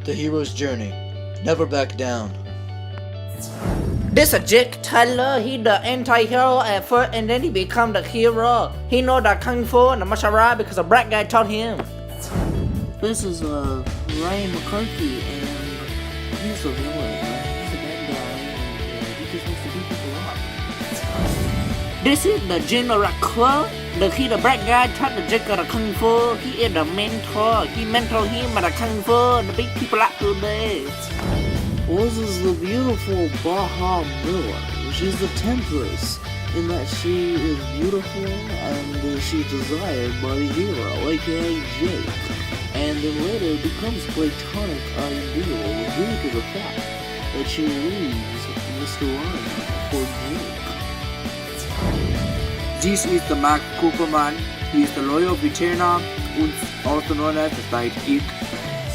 The hero's journey. Never back down. This is Jake Tyler. He the anti-hero at first, and then he become the hero. He know the kung fu and the martial art because a black guy taught him. This is Ryan McCarthy, and he's a villain. He's a bad guy, and he just wants to beat people up. This is the General Club. He the black guy taught the Jake the kung fu. He is the mentor. He mentor him at the kung fu and beat people up today. This is the beautiful Baha Miller. She's the Temptress, in that she is beautiful and she's desired by the hero, aka Jake, and then later becomes platonic ideal due to the fact that she leaves Mr. Ryan for Jake. This is the Mark Cooperman. He is the loyal veteran, also known as the sidekick.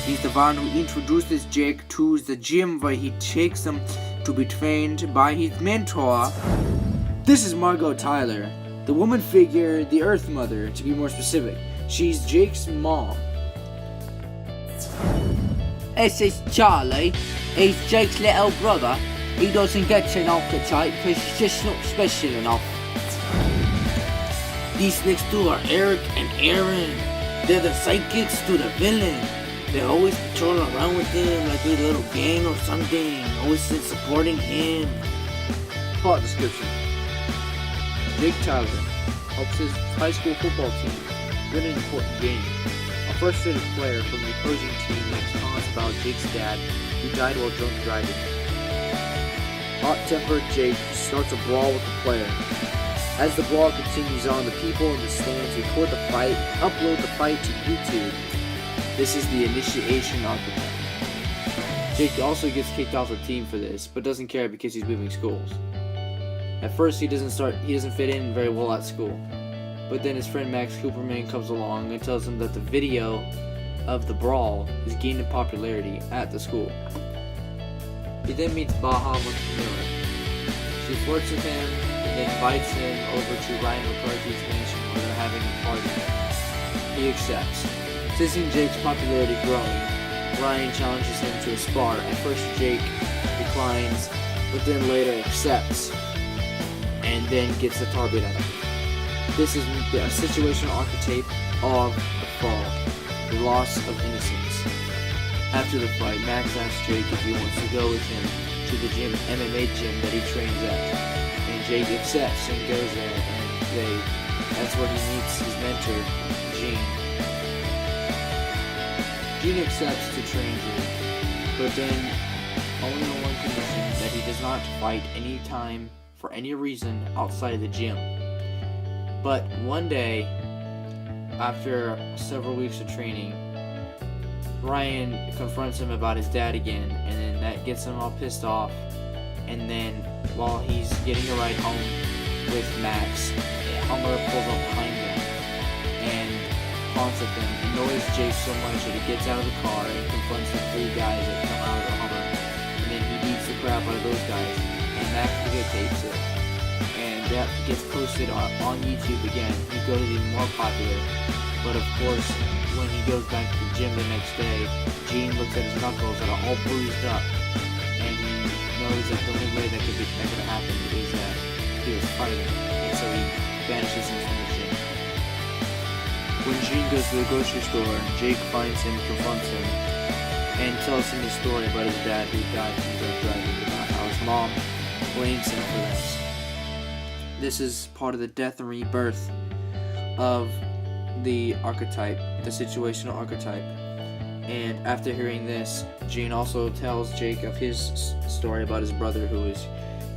He's the one who introduces Jake to the gym where he takes him to be trained by his mentor. This is Margot Tyler, the woman figure, the Earth Mother, to be more specific. She's Jake's mom. This is Charlie. He's Jake's little brother. He doesn't get an archetype because he's just not special enough. These next two are Eric and Aaron. They're the sidekicks to the villain. They always patrol around with him like a little gang or something, always supporting him. Plot description. Jake Tyler helps his high school football team win an important game. A frustrated player from the opposing team makes comments about Jake's dad, who died while drunk driving. Hot-tempered Jake starts a brawl with the player. As the brawl continues on, the people in the stands record the fight and upload the fight to YouTube. This is the initiation archetype. Jake also gets kicked off the team for this, but doesn't care because he's moving schools. At first he doesn't fit in very well at school. But then his friend Max Cooperman comes along and tells him that the video of the brawl is gaining popularity at the school. He then meets Baha Miller. She flirts with him and then invites him over to Ryan McCarthy's mansion where they're having a party. He accepts. Sensing Jake's popularity growing, Ryan challenges him to a spar. At first Jake declines, but then later accepts, and then gets the target out of him. This is a situational archetype of the fall, the loss of innocence. After the fight, Max asks Jake if he wants to go with him to the MMA gym that he trains at, and Jake accepts and goes there, and that's where he meets his mentor, Gene. Gene accepts to train Jake, but then only on one condition, that he does not fight any time for any reason outside the gym. But one day, after several weeks of training, Ryan confronts him about his dad again, and then that gets him all pissed off. And then while he's getting a ride home with Max, Hummer pulls up behind him and honks at them, annoys Jake so much that he gets out of the car and confronts the three guys that come out of the Hummer. And then he beats the crap out of those guys, and Max videotapes it. And that gets posted on YouTube again. He goes even more popular. But of course, when he goes back to the gym the next day, Gene looks at his knuckles that are all bruised up, and he knows that the only way that could happen is that he was fighting, and so he banishes him from the gym. When Gene goes to the grocery store, Jake finds him, confronts him, and tells him his story about his dad who died from drunk driving, about how his mom blames him for this. This is part of the death and rebirth of the archetype, the situational archetype. And after hearing this, Gene also tells Jake of his story about his brother who was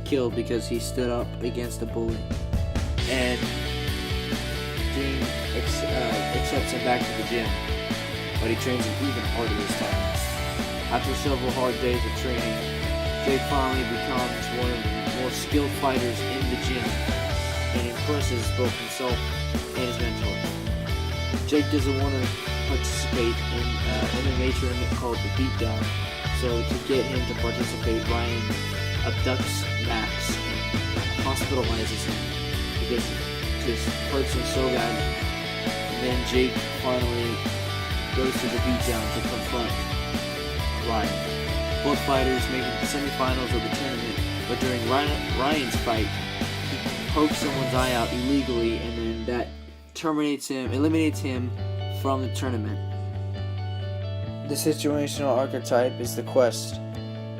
killed because he stood up against a bully. And Gene accepts him back to the gym, but he trains him even harder this time. After several hard days of training, Jake finally becomes one of the more skilled fighters in the gym and impresses both himself and his mentor. Jake doesn't want to participate in an MMA tournament called the Beatdown, so to get him to participate, Ryan abducts Max and hospitalizes him because it just hurts him so badly. And then Jake finally goes to the Beatdown to confront Ryan. Ryan. Both fighters make it to the semifinals of the tournament, but during Ryan's fight, he pokes someone's eye out illegally, and then that eliminates him from the tournament. The situational archetype is the quest,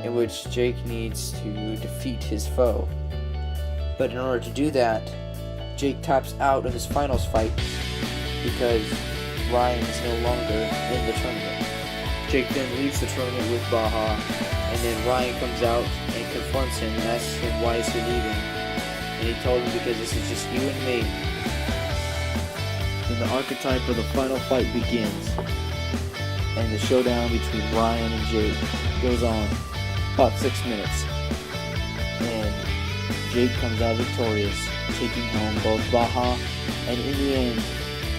in which Jake needs to defeat his foe. But in order to do that, Jake taps out of his finals fight because Ryan is no longer in the tournament. Jake then leaves the tournament with Baja, and then Ryan comes out and confronts him and asks him why is he leaving. And he told him because this is just you and me. Then the archetype of the final fight begins, and the showdown between Ryan and Jake goes on about 6 minutes. And Jake comes out victorious, taking home both Baja and in the end,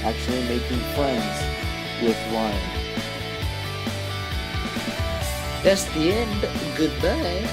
actually making friends with Ryan. That's the end. Goodbye.